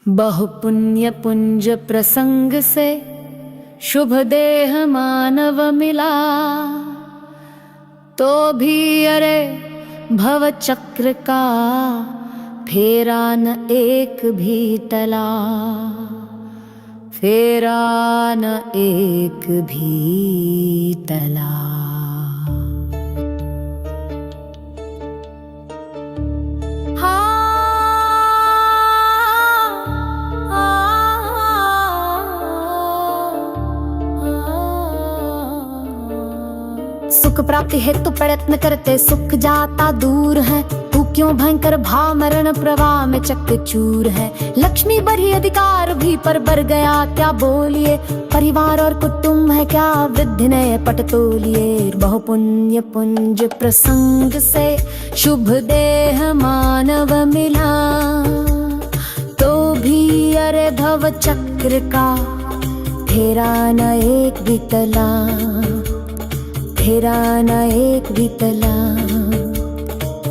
बहु पुण्य पुंज प्रसंग से शुभ देह मानव मिला, तो भी अरे भव चक्र का फेरा न एक भी टला, फेरा न एक भी टला। सुख प्राप्ति हेतु प्रयत्न करते सुख जाता दूर है, तू क्यों भयंकर भाव मरण प्रवाह में चकचूर है। लक्ष्मी बढ़ी अधिकार भी पर बढ़ गया क्या बोलिए, परिवार और कुटुंब है क्या वृद्धि ने पट तोलिए। बहु पुण्य पुंज प्रसंग से शुभ देह मानव मिला, तो भी अरे भव चक्र का फेरा न एक भी टला, फेरा न एक भी टला।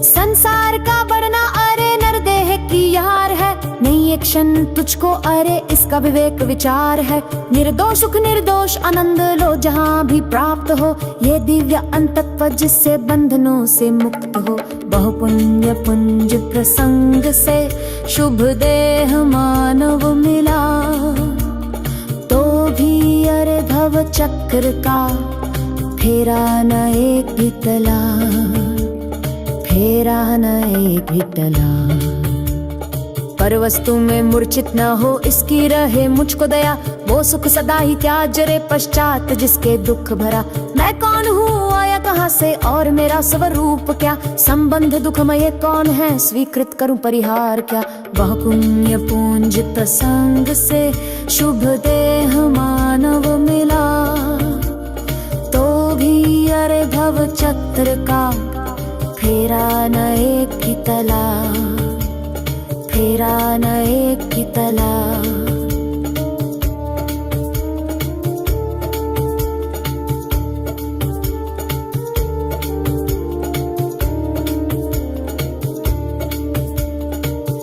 संसार का बढ़ना अरे नरदेह की यार है, नहीं एक क्षण तुझको अरे इसका विवेक विचार है। निर्दोष सुख निर्दोष आनंद लो जहाँ भी प्राप्त हो, ये दिव्य अंतत्व जिससे बंधनों से मुक्त हो। बहु पुण्य पुंज प्रसंग से शुभ देह मानव मिला, तो भी अरे भव चक्र का फेरा न एक भी टला, फेरा न एक भी टला। पर वस्तु में मूर्छित न हो इसकी रहे मुझको दया, वो सुख सदा ही क्या जरे पश्चात जिसके दुख भरा। मैं कौन हूँ आया कहाँ से और मेरा स्वरूप क्या, संबंध दुखमय कौन है स्वीकृत करूं परिहार क्या। बहु पुण्य पुंज प्रसंग से शुभ देह मानव मिला, भी अरे भव चक्र का फेरा न एक भी टला, फेरा न एक भी टला।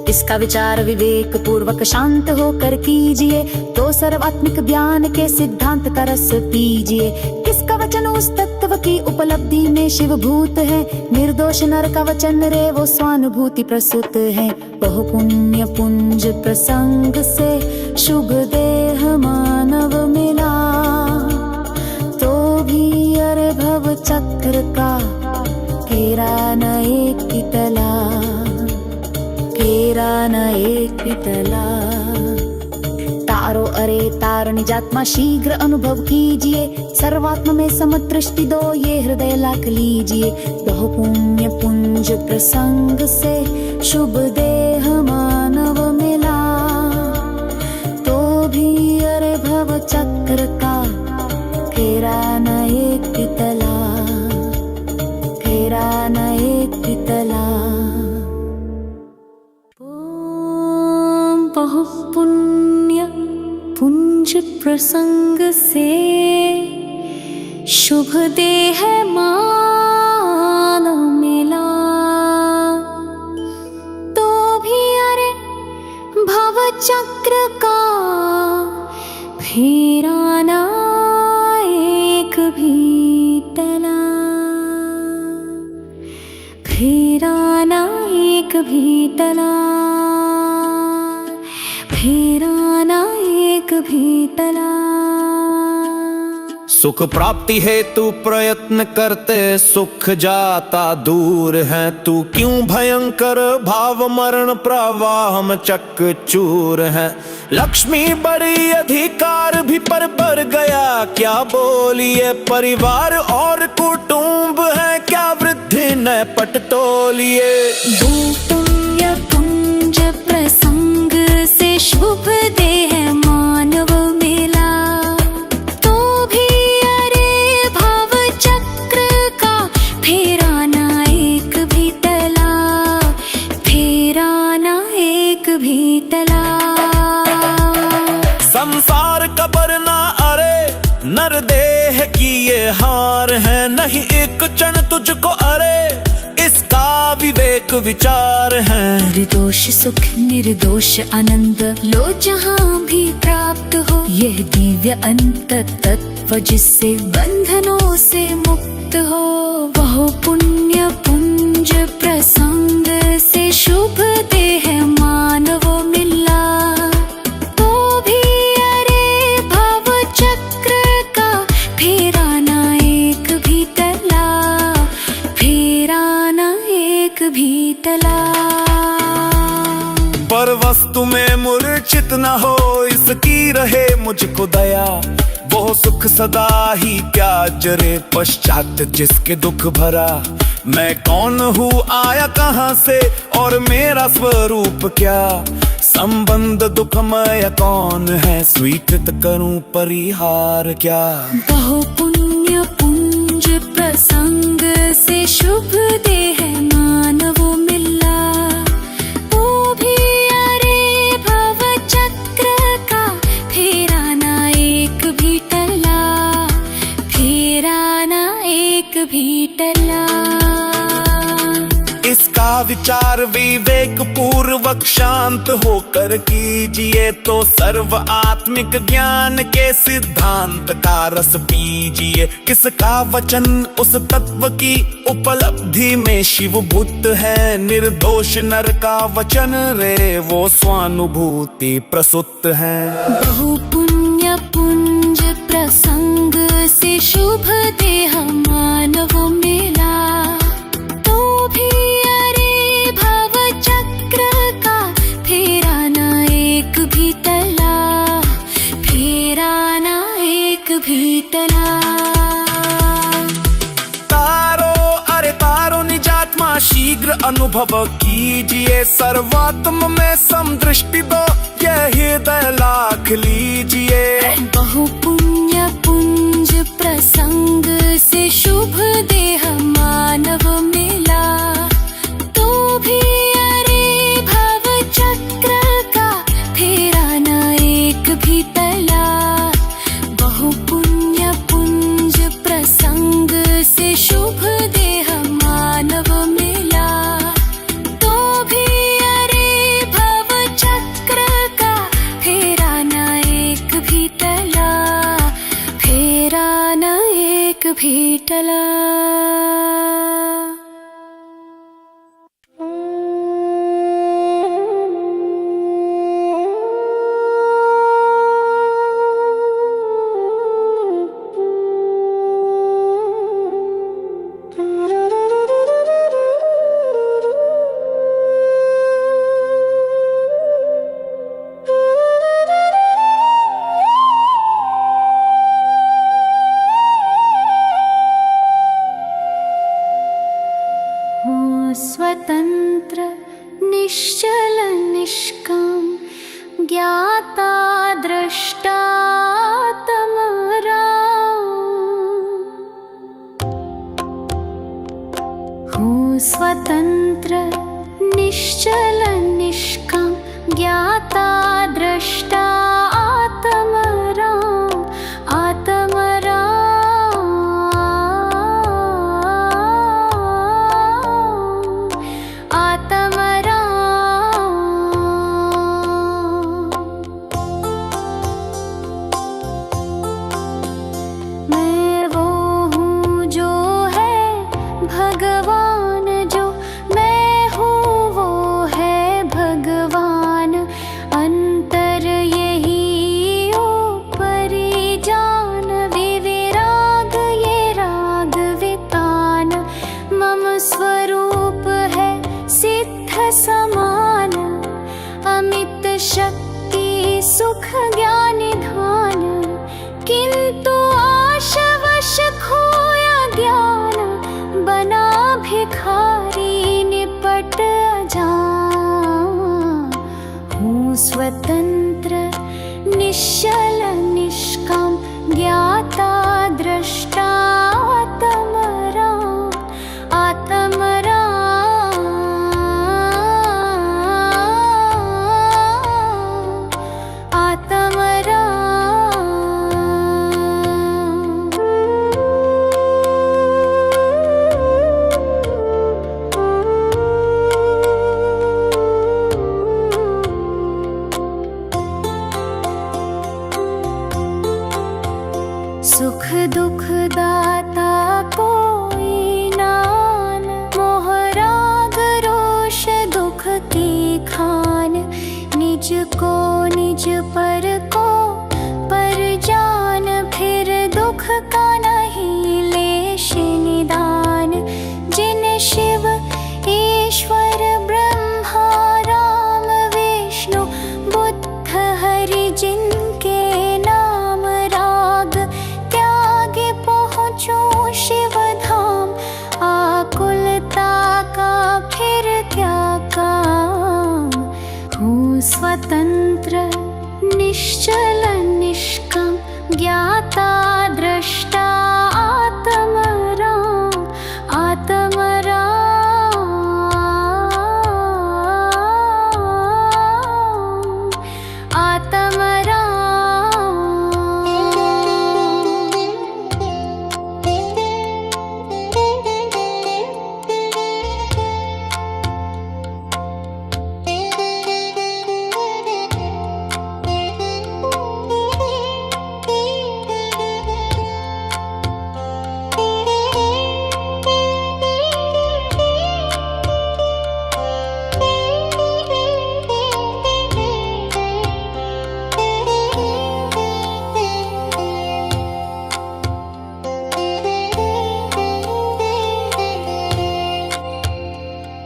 इसका विचार विवेक पूर्वक शांत होकर कीजिए, तो सर्वात्मिक ज्ञान के सिद्धांत का रस पीजिए। किसका वचन उस तत्व की उपलब्धि में शिव भूत है, निर्दोष नर का वचन रे वो स्वानुभूति प्रसूत है। बहु पुण्य पुंज प्रसंग से शुभ देह मानव मिला, तो भी अरे भव चक्र का फेरा न एक भी टला, फेरा न एक भी टला। तारो अरे तार निजात्मा शीघ्र अनुभव कीजिए, सर्वात्म में समदृष्टि दो ये हृदय लाख लीजिए। बहु पुण्य पुंज प्रसंग से शुभ देह मानव मिला, तो भी अरे भव चक्र का फेरा न एक भी टला, फेरा न एक भी टला। बहु पुण्य पुंज प्रसंग से शुभ देह मानव मिला, तो भी अरे भव चक्र का फेरा न एक भी टला, फेरा न एक भी टला, फेरा न एक भी टला। सुख प्राप्ति हेतु प्रयत्न करते सुख जाता दूर है, तू क्यों भयंकर भाव मरण प्रवाह में चकचूर है। लक्ष्मी बड़ी अधिकार भी पर बढ़ गया क्या बोलिए, परिवार और कुटुंब है क्या वृद्धि न पट तोलिए। पुण्य पुंज प्रसंग से शुभ देह मानव मिला, तो भी अरे भव चक्र का फेरा न एक भी टला, फेरा न एक भी टला। संसार का बढ़ना अरे नरदेह की ये हार है, नहीं एक क्षण तुझको अरे इसका भी विवेक विचार हैं। निर्दोष सुख निर्दोष आनंद लो जहाँ भी प्राप्त हो, यह दिव्य अंत तत्व जिससे बंधनों से मुक्त हो। वह पुण्य पुंज प्रसंग से शुभ देह मानव मिला, तो भी अरे भव चक्र का फेराना एक भी टला, फेराना एक भी टला। पर वस्तु में मूर्छित न हो, इसकी रहे मुझको दया। वो सुख सदा ही क्या जरे पश्चात जिसके दुख भरा। मैं कौन हूँ, आया कहाँ से, और मेरा स्वरूप क्या। संबंध दुखमय कौन है, स्वीकृत करूं परिहार क्या। बहु पुण्य पुंज प्रसंग से शुभ देह मानव मिला, तो भी अरे भव चक्र का फेराना एक भी टला, फेराना एक भी टला। इसका विचार विवेक पूर्वक शांत होकर कीजिए, तो सर्व आत्मिक ज्ञान के सिद्धांत का रस पीजिए। किसका वचन उस तत्व की उपलब्धि में शिव भूत है। निर्दोष नर का वचन रे वो स्वानुभूति प्रसुत है। बहु पुण्य पुंज प्रसंग से शुभ देह मानव मिला, तो भी अरे भव चक्र का फेराना एक भी टला, फेराना एक भी टला। तारो अरे तारो निजात्मा शीघ्र अनुभव कीजिए। सर्वात्म में समदृष्टि दो, यह हृदय लाख लीजिए। बहु पुण्य पुंज प्रसंग से शुभ देह मानव मिला, तो भी अरे भव चक्र का फेराना एक भी टला। बहु पुण्य पुंज प्रसंग से शुभ देह मानव मिला, तो भी अरे भव चक्र का फेराना एक भी टला, फेराना एक भी टला। स्वतंत्र निश्चल निष्काम ज्ञाता दृष्टा तमरा। हूँ स्वतंत्र निश्चल निष्काम ज्ञाता दृष्टा आत्मरा, आत्मरा। मैं वो हूँ जो है भगवान, जो मैं हूँ वो है भगवान। अंतर यही ऊपरी जान, विविराग ये राग वितान। मम स्वरूप है सिद्ध समान, अमित शक्ति सुख ज्ञान निधान। किंतु आशवश खोया ज्ञान, बना भिखारी निपट अजान। हूँ स्वतंत्र निश्चल निष्काम ज्ञाता दृष्टा आत्मरा, आत्मरा। आत्मरा। सुख दुख दाता कोई नान, मोह राग रोष दुख की खान। निज को निज पर को पर जान, फिर दुख का नहीं लेश निदान। जिन शिव ईश्वर ब्रह्मा राम विष्णु बुद्ध हरि, जिनके नाम राग त्यागे पहुँचो शिव धाम। आकुलता का फिर क्या काम, हूँ स्वतंत्र निश्चल निष्काम। ज्ञाता दृष्टा आत्मराम, आत्मराम, आत्मराम।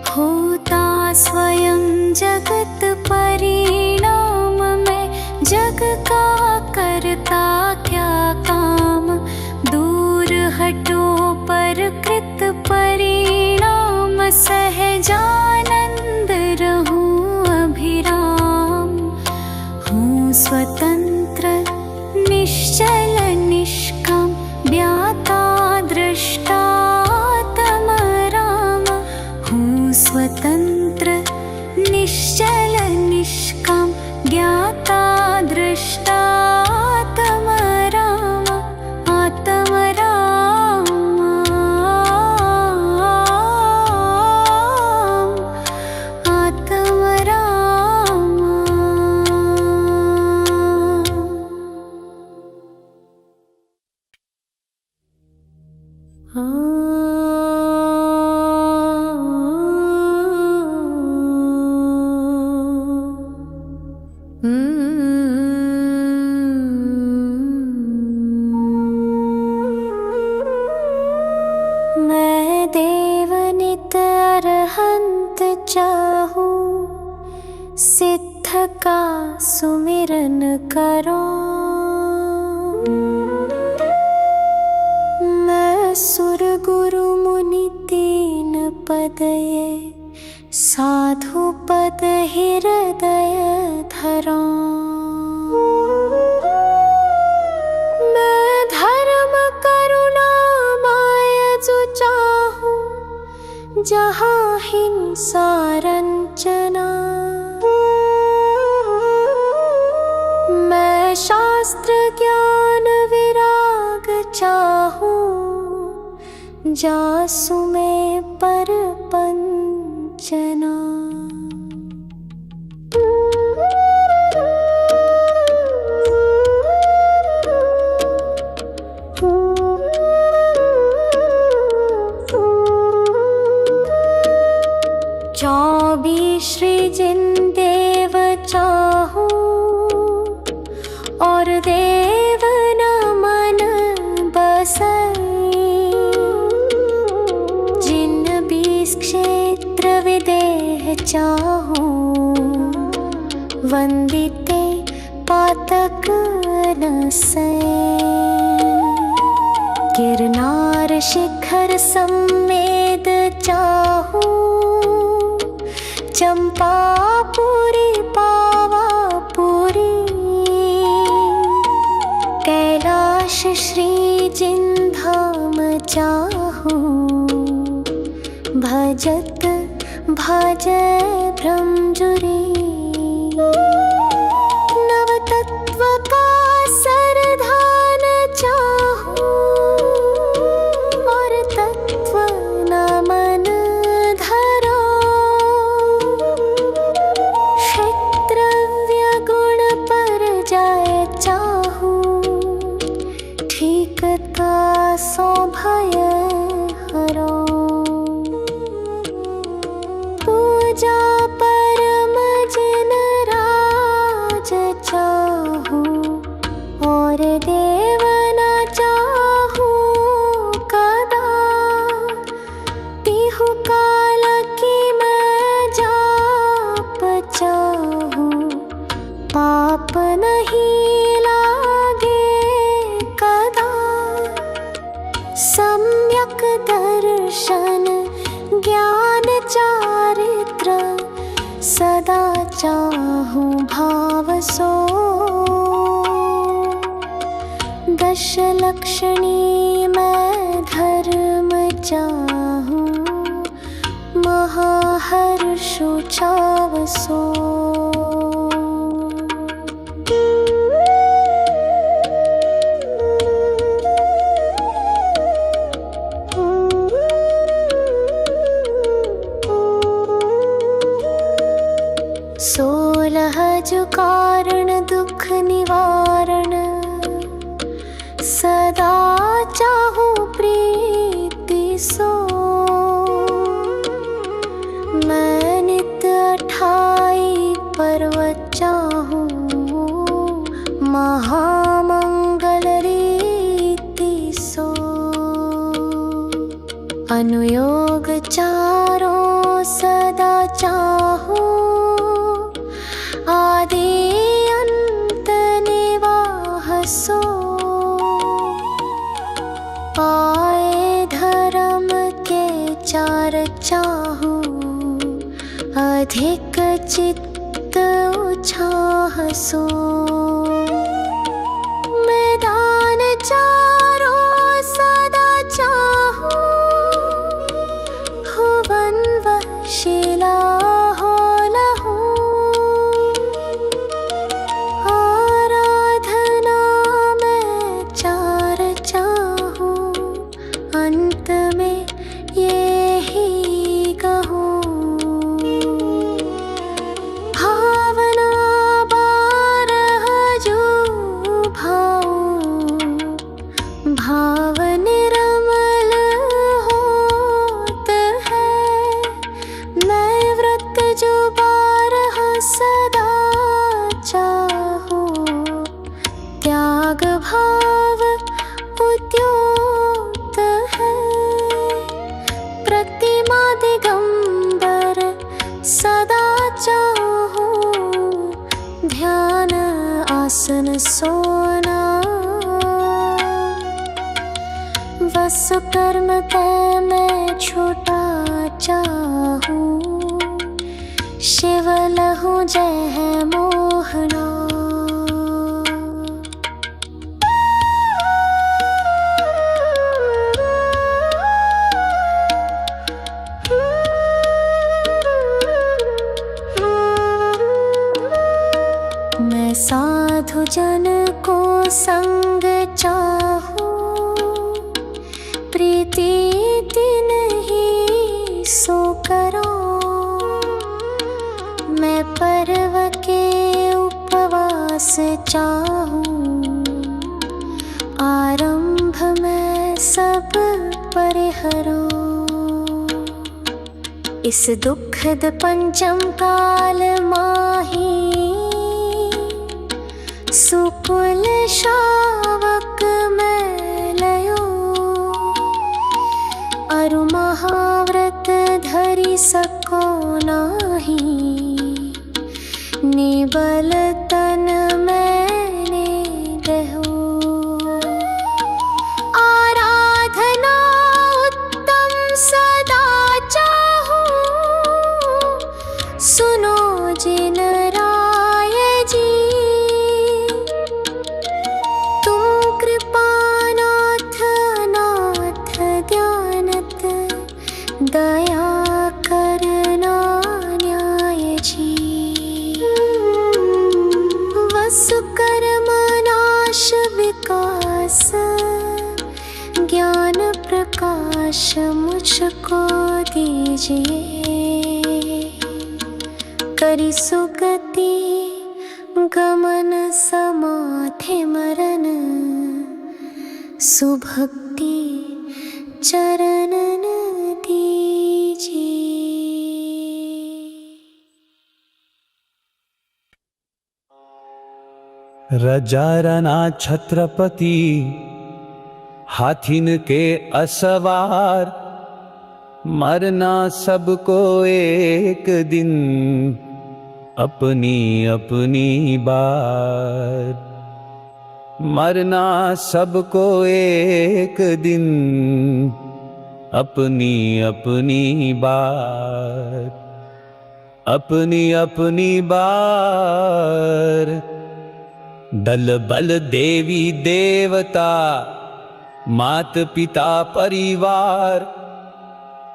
होता स्वयं जगत परिणाम में, जग का करता क्या काम। दूर हटो पर कृत परिणाम, सहजानंद रहूं अभिराम। हूँ स्वतंत्र निश्चल निष्काम, ज्ञाता दृष्टा आत्मराम। हूँ स्वतंत्र निश्चल निष्काम, ज्ञाता दृष्टा आत्मराम, आत्मराम, मैं देवनित अरहंत चाहूं, सिद्ध का सुमिरन करो। मैं सुर गुरु मुनि तीन पद ये, साधु पद हृदय धरा। मैं धर्म करुणा माय जो चाहूं, जहाँ हिंसा रंजना। मैं शास्त्र ज्ञान विराग चाहूं, जासु में पर पंचना। चौबीस श्री जिन देव चाहूं, और देव न मन बसई। जिन 20 क्षेत्र विदेह चाहूं, वंदिते पातक न सै। गिरनार शिखर सम्मेद चाहूं, चंपापुरी पावापुरी। कैलाश श्री जिन धाम चाहूं, भजत भजय भ्रमजुरी। नवतत्व का सरधान चाहूं, और तत्व न मन धरो। क्षेत्रव्य गुण पर जाए चाहूं, ठीक पाप नहीं लागे कदा। सम्यक दर्शन ज्ञान चारित्र सदा चाहूं भाव सो। दश लक्षणी मैं धर्म चाहूं महाहर्षु छाव सो। सोलह जो कारण दुख निवारण सदा चाहूं प्रीति सो। मैं नित 28 पर्वत चाहूं महामंगल रीति सो। अनुयोग चारों सदा चाहूं आदि अंत निवाह सो। पाए धर्म के चार चाहूं अधिक चित्त उछाह सो। मैदान चारों सदा चाहूं भुवन व शिला हो लहू। आराधना में चार चाहूं अंत में ये ही कहूं। भावना 12 जो भाऊं भाव निर्मल होत है। मैं व्रत जो 12 सदा चाहूं त्याग भाव उद्योत है। प्रतिमा दिगंबर सदा चाहूं ध्यान आसन सोना। वस कर्म तय मैं छोटा चाहूं शिव लहू जय है मोहना। मैं साधु जन को संग चाहूं प्रीति दिन ही सो करो। मैं पर्व के उपवास चाहूं आरंभ में सब परिहरो। इस दुखद पंचम काल माही सुकुल शावक मैं लयो। अरु महाव्रत धरि सको नाही निबल तन मैंने रहो। आराधना उत्तम सदा चाहूं सुनो जिन राय जी। तुम कृपानाथ नाथ ज्ञानत दया करना न्याय जी। वसु कर्म नाश विकास ज्ञान प्रकाश मुझको दीजिए। करी सुगति गमन समाधि मरण सुभक्ति चरणन दीजिए। रजारना छत्रपति हाथिन के असवार मरना सबको एक दिन। अपनी अपनी बार। मरना सबको एक दिन, अपनी अपनी बार, अपनी अपनी बार। दल बल देवी देवता, मात पिता परिवार,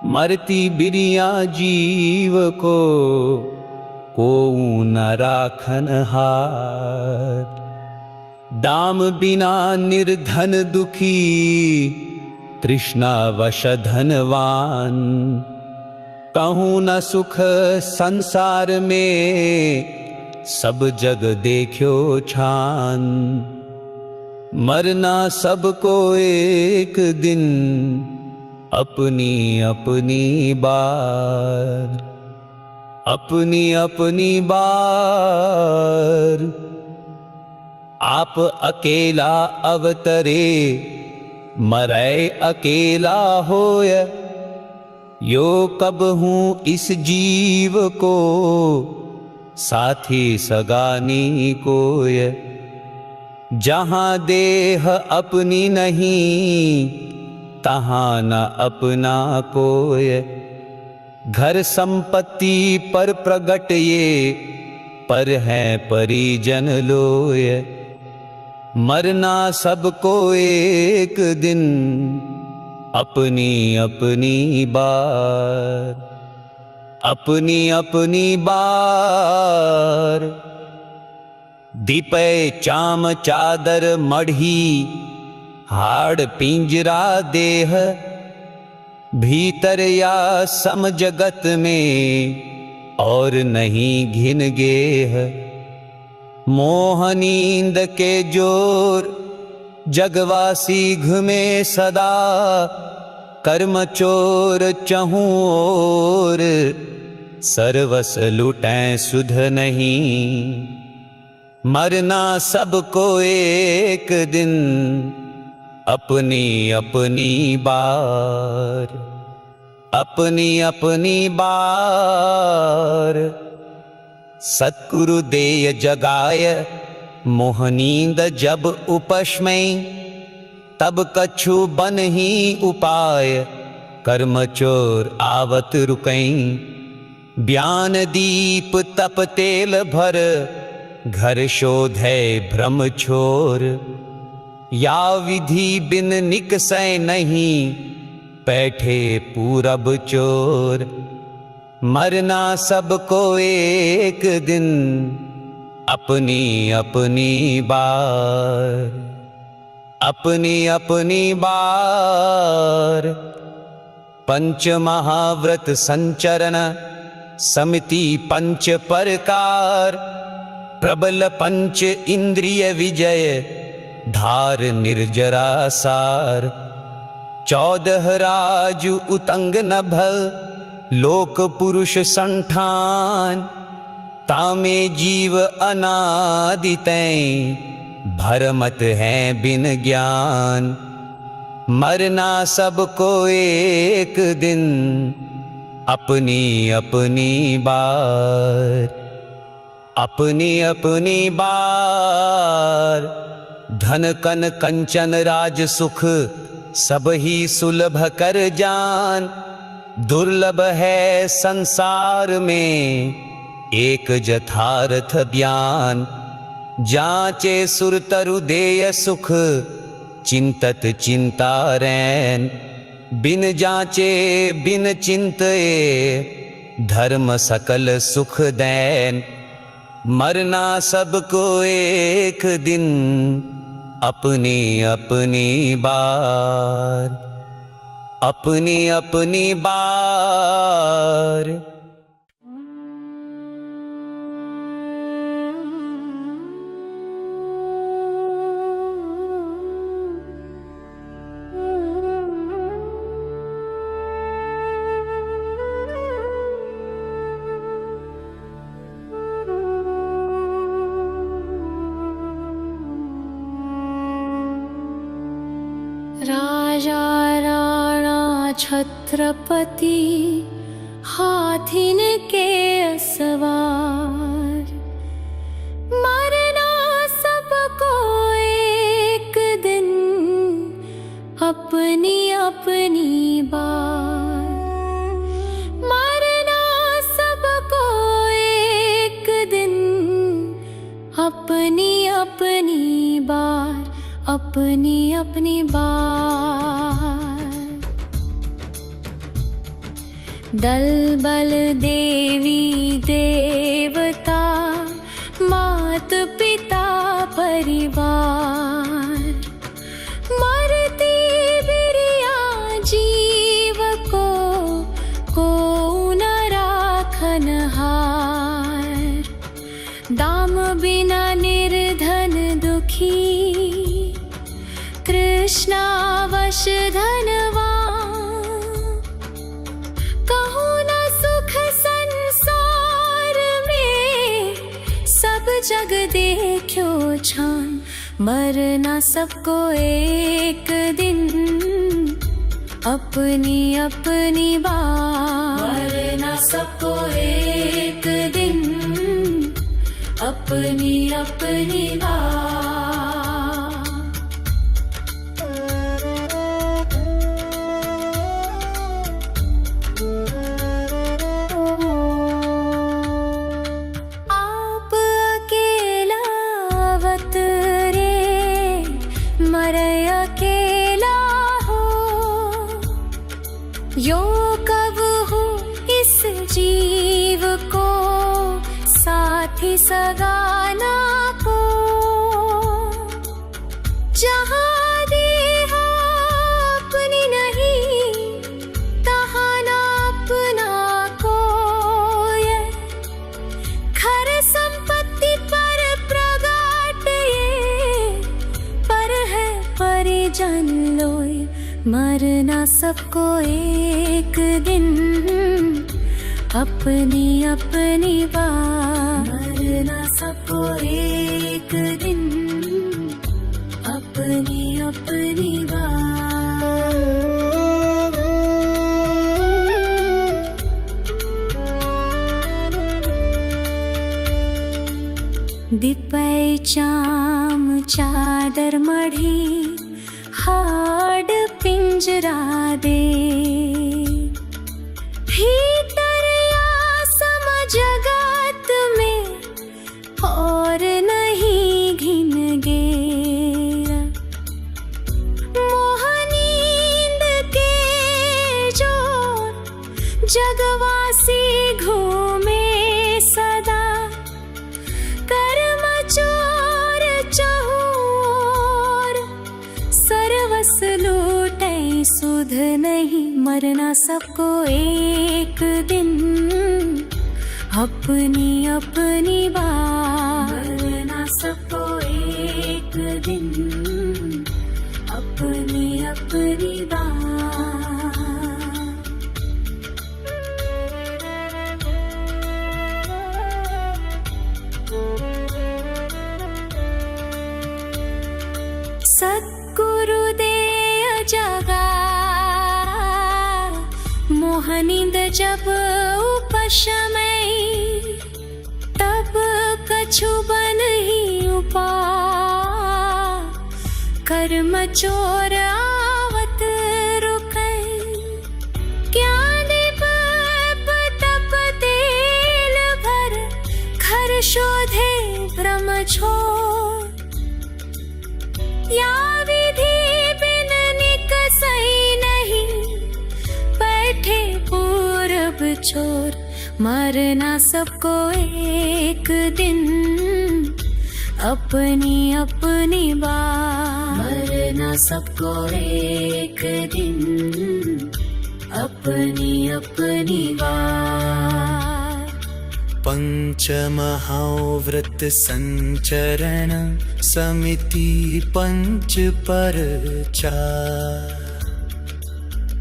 मरती बिरिया जीव को न राखन हार। दाम बिना निर्धन दुखी, तृष्णा वश धनवान। कहूँ न सुख संसार में, सब जग देखो छान। मरना सबको एक दिन, अपनी अपनी बार, अपनी अपनी बार। आप अकेला अवतरे, मरै अकेला होय। यो कब हूँ इस जीव को, साथी सगानी कोय। जहाँ देह अपनी नहीं, तहाँ न अपना कोय। घर संपत्ति पर प्रगट ये, पर है परिजन लोय। मरना सबको एक दिन, अपनी अपनी बार, अपनी अपनी बार। दीपे चाम चादर मढ़ी, हाड़ पिंजरा देह। भीतर या सम जगत में, और नहीं घिन गेह। मोह नींद के जोर, जगवासी घुमे सदा। कर्म चोर चहूं ओर, सर्वस लुटैं सुध नहीं। मरना सबको एक दिन, अपनी अपनी बार, अपनी अपनी बार। सतगुरु देय जगाय, मोह नींद जब उपशमय। तब कछु बन ही उपाय, कर्म चोर आवत रुकई। ब्यान दीप तप तेल भर, घर शोधे भ्रम छोर। या विधि बिन निकसै नहीं, बैठे पूरब चोर। मरना सबको एक दिन, अपनी अपनी बार, अपनी अपनी बार। पंच महाव्रत संचरण, समिति पंच परकार। प्रबल पंच इंद्रिय विजय, धार निर्जरा सार। 14 राजु उतंग नभ, लोक पुरुष संठान। तामे जीव अनादि तैं, भरमत है बिन ज्ञान। मरना सबको एक दिन, अपनी अपनी बार, अपनी अपनी बार। धन कन कंचन राज सुख, सब ही सुलभ कर जान। दुर्लभ है संसार में, एक यथार्थ ज्ञान। जांचे सुर तरु देय सुख, चिंतत चिंता रैन। बिन जांचे बिन चिंते, धर्म सकल सुख दैन। मरना सबको एक दिन, अपनी अपनी बार, अपनी अपनी बार। राजा राणा छत्रपति, हाथिन के सवार। अपनी बार, अपनी अपनी बार। दल बल देवी देवता, मात पिता परिवार, मरती बिरिया जीव को न राखन हार। दाम बिना निर्धन दुखी, कृष्णावश धनवान। कहूँ न सुख संसार में, सब जग देखो छान। मरना सबको एक दिन, अपनी अपनी बार। मरना सबको एक दिन, अपनी अपनी बार। आप अकेला अवतरे, मरे अकेला हो। यो कब हो इस जीव को, साथी सगाना को। जहाँ देह अपनी नहीं, तहाँ ना अपना कोई। घर संपत्ति पर प्रगाट ये, पर है परिजन लोय। मरना सबको एक दिन, अपनी अपनी बार। मरना सबको एक दिन, अपनी अपनी बार। दिपै चाम चादर मढ़ी, हाड पिंजरा दे। भीतर आसम जगत में, और नहीं घिन गेरा। मोह नींद के जोर, जगवासी घूमे सदा। कर्म चोर चहूर, सर्वस लूटे सुध नहीं। मरना सबको एक दिन, अपनी अपनी बार। मरना सबको एक दिन, अपनी अपनी बार। सद्गुरु दे जगा, मोहनिंद जब उपशमय। तब कछु बन ही उपाय, कर्म चोर आवत रुकै। ज्ञान तप तेल भर, घर शोधे भ्रम छोड़। या विधि बिन निकसई नहीं, बैठे पूरब छोर। मरना सबको एक दिन, अपनी अपनी बार। मरना सबको एक दिन, अपनी अपनी बार। पंचमहाव्रत संचरण, समिति पंच पर चार।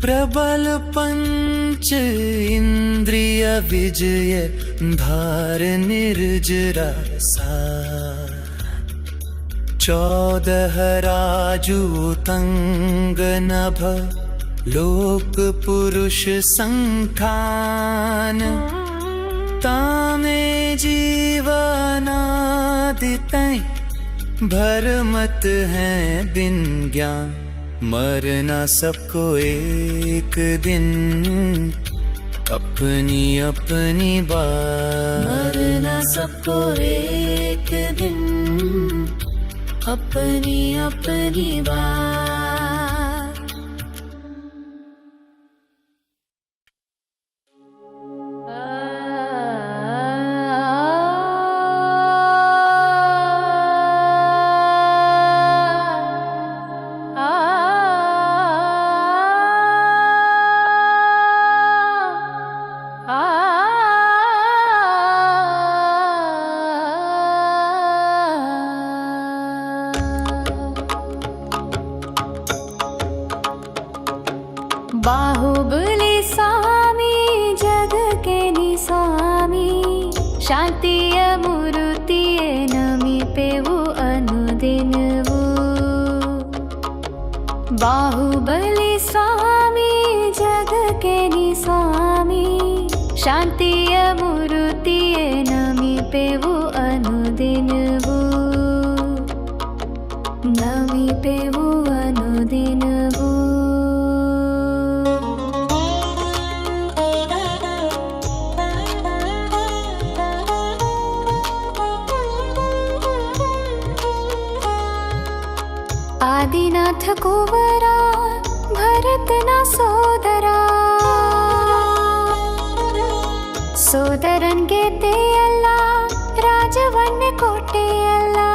प्रबल पंच इंद्रिय विजय, धार निर्जरा सार। 14 राजूतंग नभ, लोक पुरुष संठान। तामे जीवनादितै, भरमत है दिन ज्ञान। मरना सबको एक दिन, अपनी अपनी बार। मरना सबको एक दिन, अपनी अपनी बात। बाहुबली स्वामी जग के नी स्वामी शांतिय मूर्तिये नमिपेवु अनुदिनवु। बाहुबली स्वामी जग के नी स्वामी शांतिय मूर्तिये नमिपेवु अनुदिनवु। नमिपेवु अनुदिनवु। आदिनाथ कुंवरा भरत ना सोदरा सोदरन गेते अल्ला राजवन्न कोटे अल्ला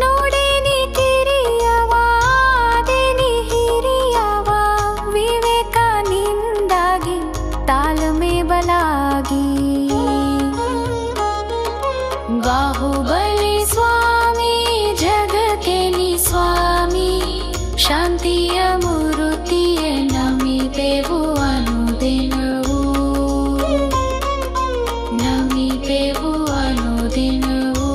नोडेनी ಕಿರಿಯವಾ ದೇನಿ ಹಿರಿಯವಾ ವಿವೇಕಾನಿಂದಾಗಿ ತಾಳ್ಮೆ ಬಲಾಗಿ। बाहुबली स्वामी जग के नी स्वामी शांतिय मूर्तिये नमिपेवु अनुदिनवु। नमिपेवु अनुदिनवु।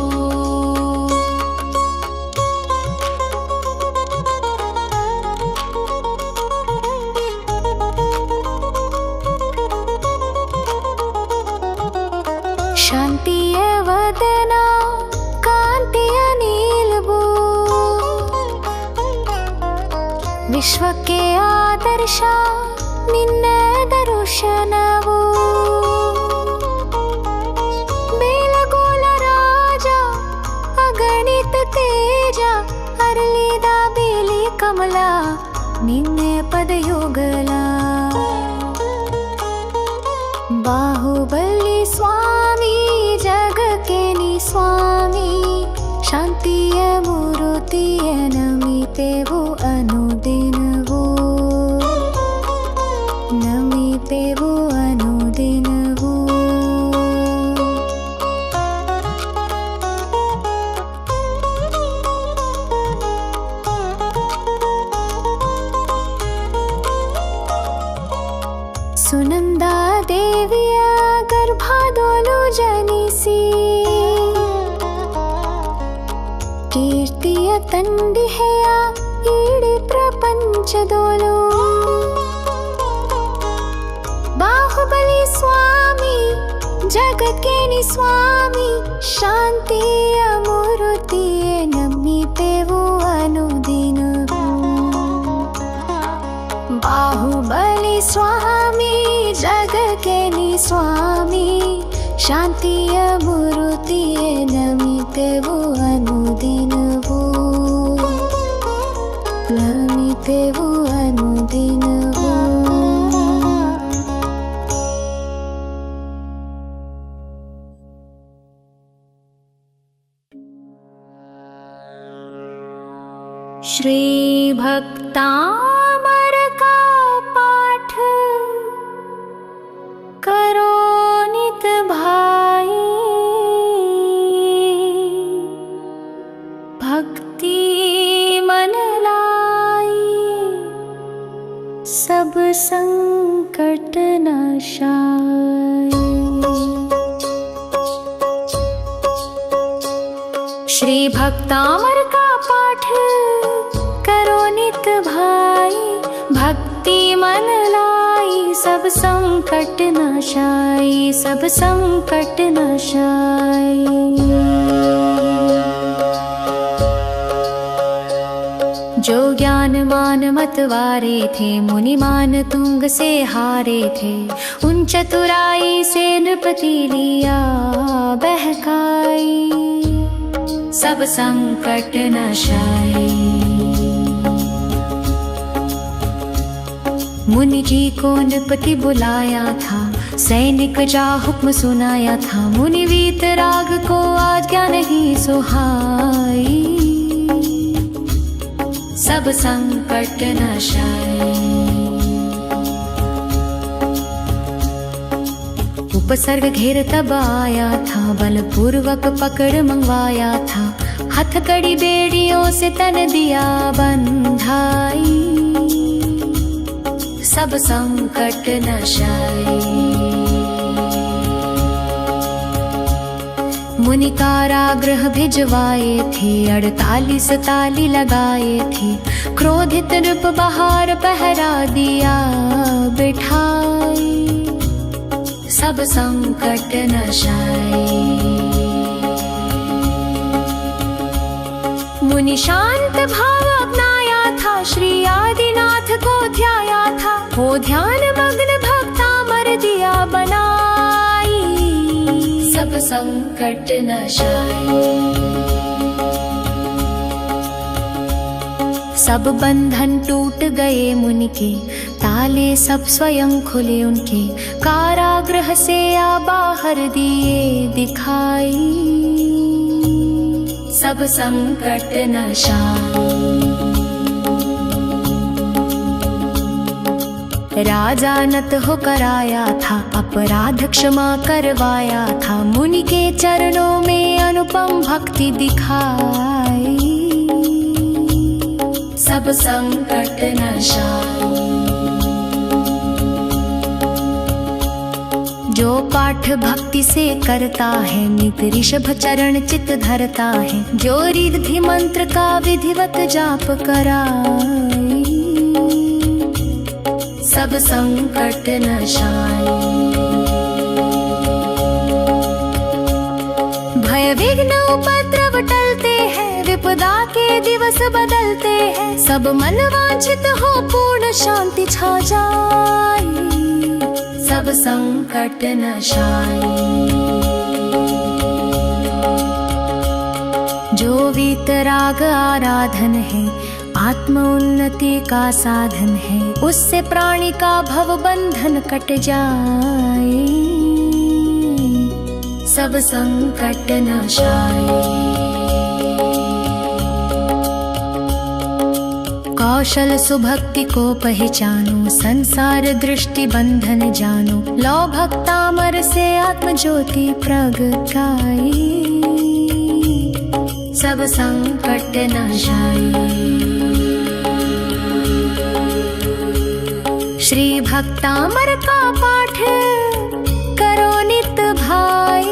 शांतिय वदना कांतिय नीलबू विश्वಕ್ಕೆ ಆದರ್ಶ ನಿನ್ನ ದರ್ಶನವು। ಬೇಲಗೋಲ ರಾಜ ಅಗಣಿತ ತೇಜ ಅರಳಿದ ಬೇಲಿ ಕಮಲ ನಿನ್ನೆ ಪದಯುಗಲ। बाहुबली स्वामी जग के नी स्वामी शांतिय मूर्तिये नमिपेवु अनुदिनवु। नमिपेवु अनुदिनवु। ಸುನಂದಾ ದೇವಿಯ ಗರ್ಭದೊಳು ಜನಿಸಿ ಕೀರ್ತಿಯ ತಂದಿಹೆಯ ಇಡೀ ಪ್ರಪಂಚದೊಳು। ಬಾಹುಬಲಿ ಸ್ವಾಮಿ ಜಗಕ್ಕೆ ನಿ ಸ್ವಾಮಿ ಶಾಂತಿಯ ಮೂರ್ತಿಯೇ ನಮಿಪೆವು ಅನುದಿನವೂ। बाहुबली स्वामी जग के नी स्वामी शांतिय मूर्तिये नमिपेवु अनुदिनवु। नमिपेवु अनुदिनवु। श्री भक्तामर का पाठ करो नित भाई। भक्ति मन लाई सब संकट नाशाई। श्री भक्तामर का पाठ करो नित भाई। भक्ति मन लाई सब संकट नाशाई। सब संकट नाशाई। जो ज्ञान मान मतवारे थे मुनिमान तुंग से हारे थे। उन चतुराई से नृपति लिया बहकाई। सब संकट नाशाय। मुनि जी को नृपति बुलाया था, सैनिक जा हुक्म सुनाया था। मुनि वीतराग को आज्ञा नहीं सुहाई, सब संकट नाशाय। उपसर्ग घेर तब आया था, बलपूर्वक पकड़ मंगवाया था। हथकड़ी बेड़ियों से तन दिया बंधाई, सब संकट नाशाय। मुनि कारागृह भिजवाए थे, 48 ताली लगाए थे। क्रोधित नृप बाहर पहरा दिया बिठाई, सब संकट नाशाय। मुनि शांत भाव अपनाया था, श्री आदिनाथ को ध्याया था। हो ध्यान मग्न भक्ता मर दिया बनाई, सब संकट नाशाय। सब बंधन टूट गए मुनि के, ताले सब स्वयं खुले उनके। कारागृह से आ बाहर दिए दिखाई, सब संकट नाशाय। राजा नत होकर आया था, अपराध क्षमा करवाया था। मुनि के चरणों में अनुपम भक्ति दिखाई, सब संकट नाशाय। जो पाठ भक्ति से करता है, नित ऋषभ चरण चित धरता है। जो रिद्धि मंत्र का विधिवत जाप कराई, सब संकट नाशाय। भय विघ्न उपद्रव टलते हैं, विपदा के दिवस बदलते हैं। सब मन वांछित हो पूर्ण शांति छा जाए, सब संकट नाशाय। जो वीतराग आराधन है, आत्म उन्नति का साधन है। उससे प्राणी का भव बंधन कट जाए, सब संकट नाशाय। कौशल सुभक्ति को पहचानो, संसार दृष्टि बंधन जानो। लो भक्तामर से आत्म ज्योति प्रगटाई, सब संकट नाशाय। श्री भक्तामर का पाठ करो नित भाई,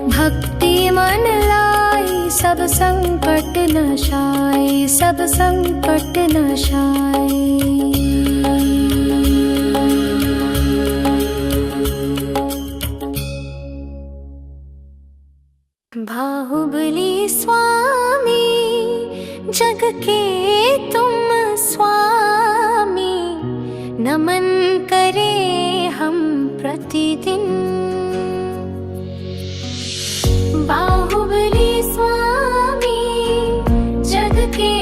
भक्ति मन लाई, सब संकट नाशाय, सब संकट नाशाय। बाहुबली स्वामी जग के तुम स्वामी, नमन करें हम प्रतिदिन। बाहुबली स्वामी जग के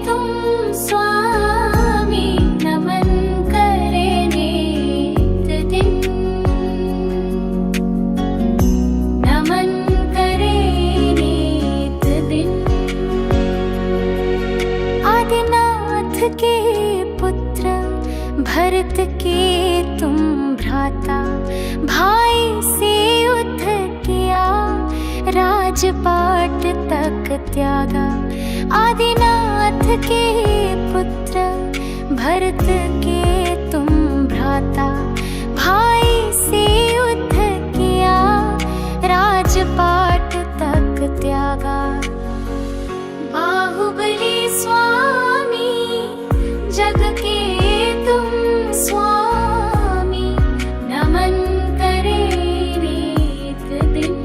तुम स्वामी, नमन करें नित दिन। नमन करें नित दिन। आदिनाथ के पुत्र भरत के तुम भ्राता, भाई से युद्ध किया, राजपाट तक त्यागा। आदिनाथ के पुत्र भरत के तुम भ्राता, भाई से युद्ध किया, राजपाट तक त्यागा। बाहुबली स्वामी जग के तुम स्वामी, नमन करें नित दिन।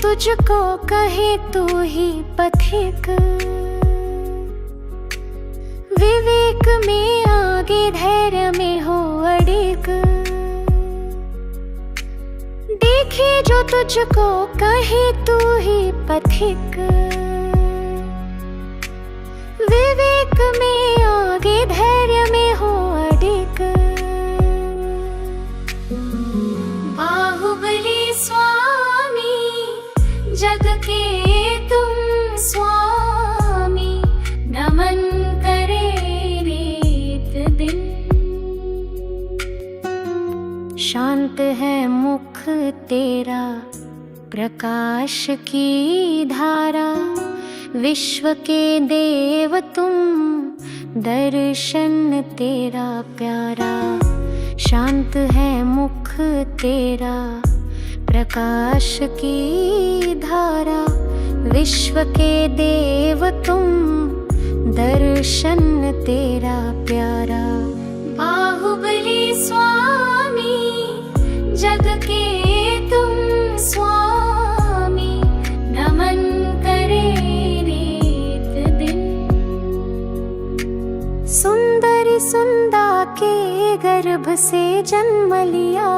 तुझको कहे तू ही पथिक। विवेक में आगे धैर्य में हो अडिग। देखे जो तुझको कहे तू ही पथिक। विवेक में आगे धैर्य में हो अडिग। बाहुबली स्वामी जग के तुम स्वामी, नमन करे नित दिन। शांत है मुख तेरा प्रकाश की धारा, विश्व के देव तुम दर्शन तेरा प्यारा। शांत है मुख तेरा प्रकाश की धारा, विश्व के देव तुम दर्शन तेरा प्यारा। बाहुबली स्वामी जग के तुम स्वामी, नमन करे नित दिन। सुंदरी सुंदा के गर्भ से जन्म लिया,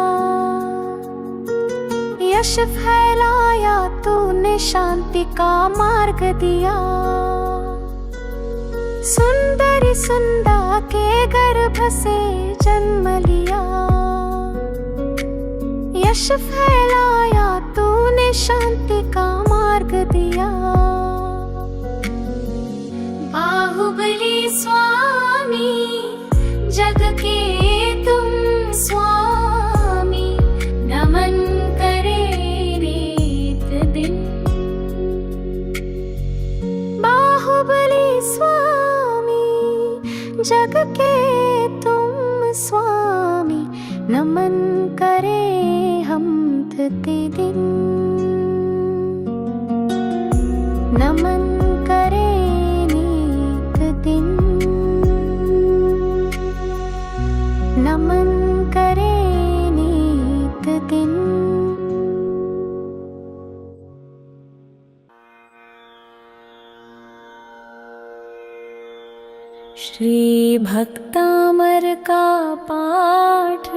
यश फैलाया तूने शांति का मार्ग दिया। सुंदरी सुंदा के गर्भ से जन्म लिया, यश फैलाया तूने शांति का मार्ग दिया। बाहुबली स्वामी जग के तुम स्वामी, नमन करे नित दिन। बाहुबली स्वामी जग के तुम स्वामी, नमन करे हम प्रतिदिन। नमन करे नित दिन। नमन करे नित दिन। श्री भक्तामर का पाठ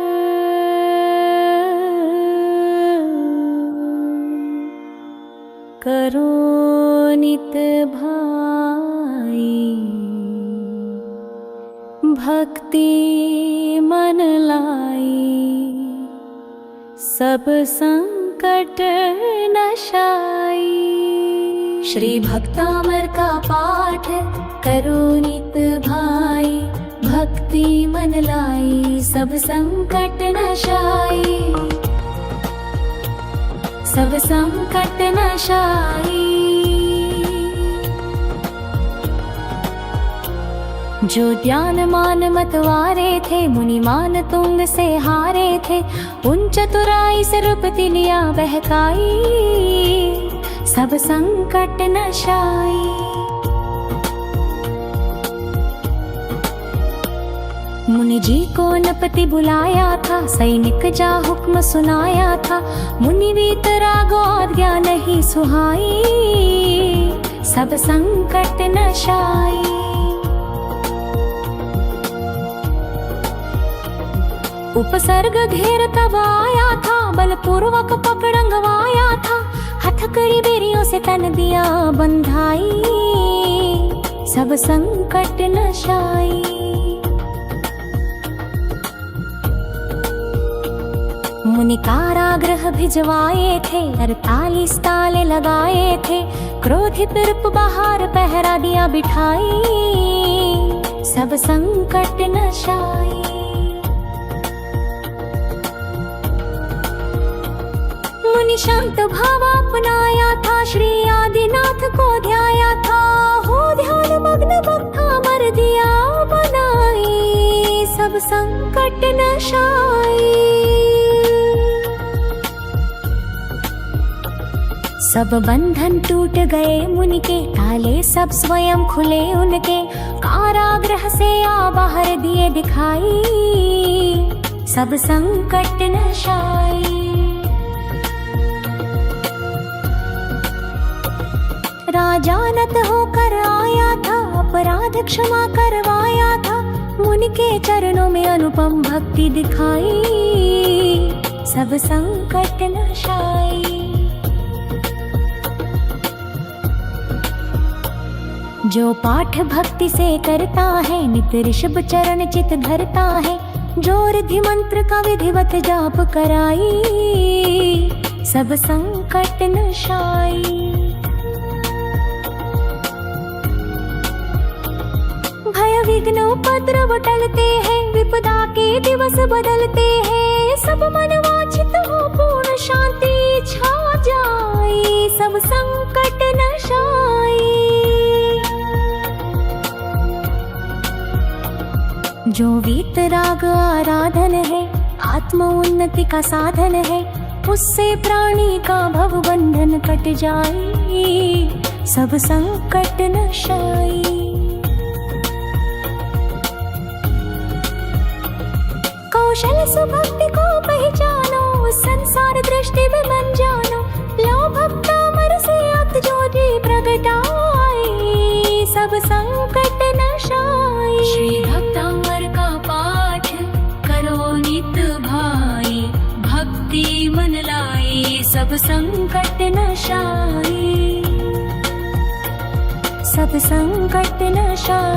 करो नित भाई, भक्ति मन लाई, सब संकट नशाई। श्री भक्तामर का पाठ करो नित भाई, भक्ति मन लाई, सब संकट नशाई, सब संकट नशाई। जो ध्यान मान मतवारे थे, मुनि मान तुंग से हारे थे, उन चतुराई से रूपति लिया बहकाई, सब संकट नशाई। मुनि जी को नपति बुलाया था, सैनिक जा हुक्म सुनाया था, मुनि वीतरागो आज्ञा नहीं सुहाई, सब संकट नशाई। उपसर्ग घेर तब आया था, बलपूर्वक पकड़ंगवाया था, हथकड़ी बेरियों से तन दिया बंधाई, सब संकट नशाई। मुनि कारागृह भिजवाए थे, 48 ताले लगाए थे, क्रोधित रूप बाहर पहरा दिया बिठाई, सब संकट नशाई। मुनि शांत भाव अपनाया था, श्री आदिनाथ को ध्याया था, हो ध्यान मग्न भक्ता मर दिया बनाई, सब संकट नशाई। सब बंधन टूट गए मुनि के, ताले सब स्वयं खुले उनके, कारागृह से आ बाहर दिए दिखाई, सब संकट नशाई। राजा नत होकर आया था, अपराध क्षमा करवाया था, मुनि के चरणों में अनुपम भक्ति दिखाई, सब संकट नशाई। जो पाठ भक्ति से करता है, नित ऋषभ चरण चित धरता है, जो रिद्धि मंत्र का विधिवत जाप कराई, सब संकट नशाई। भय विघ्न उपद्रव टलते हैं, विपदा के दिवस बदलते हैं, सब मन वांछित हो पूर्ण शांति छा जाए, सब संकट नशाई। जो वीतराग आराधन है, आत्म उन्नति का साधन है, उससे प्राणी का भव बंधन कट जाए, सब संकट नशाई। कौशल सुभक्ति को पहचानो, संसार दृष्टि में मन जानो, लो भक्ता मर से अत ज्योति प्रगटाए, सब संकट नशाई। श्री भक्तांबर का पाठ करो नित भाई, भक्ति मन लाई, सब संकट नशाई, सब संकट नशाई।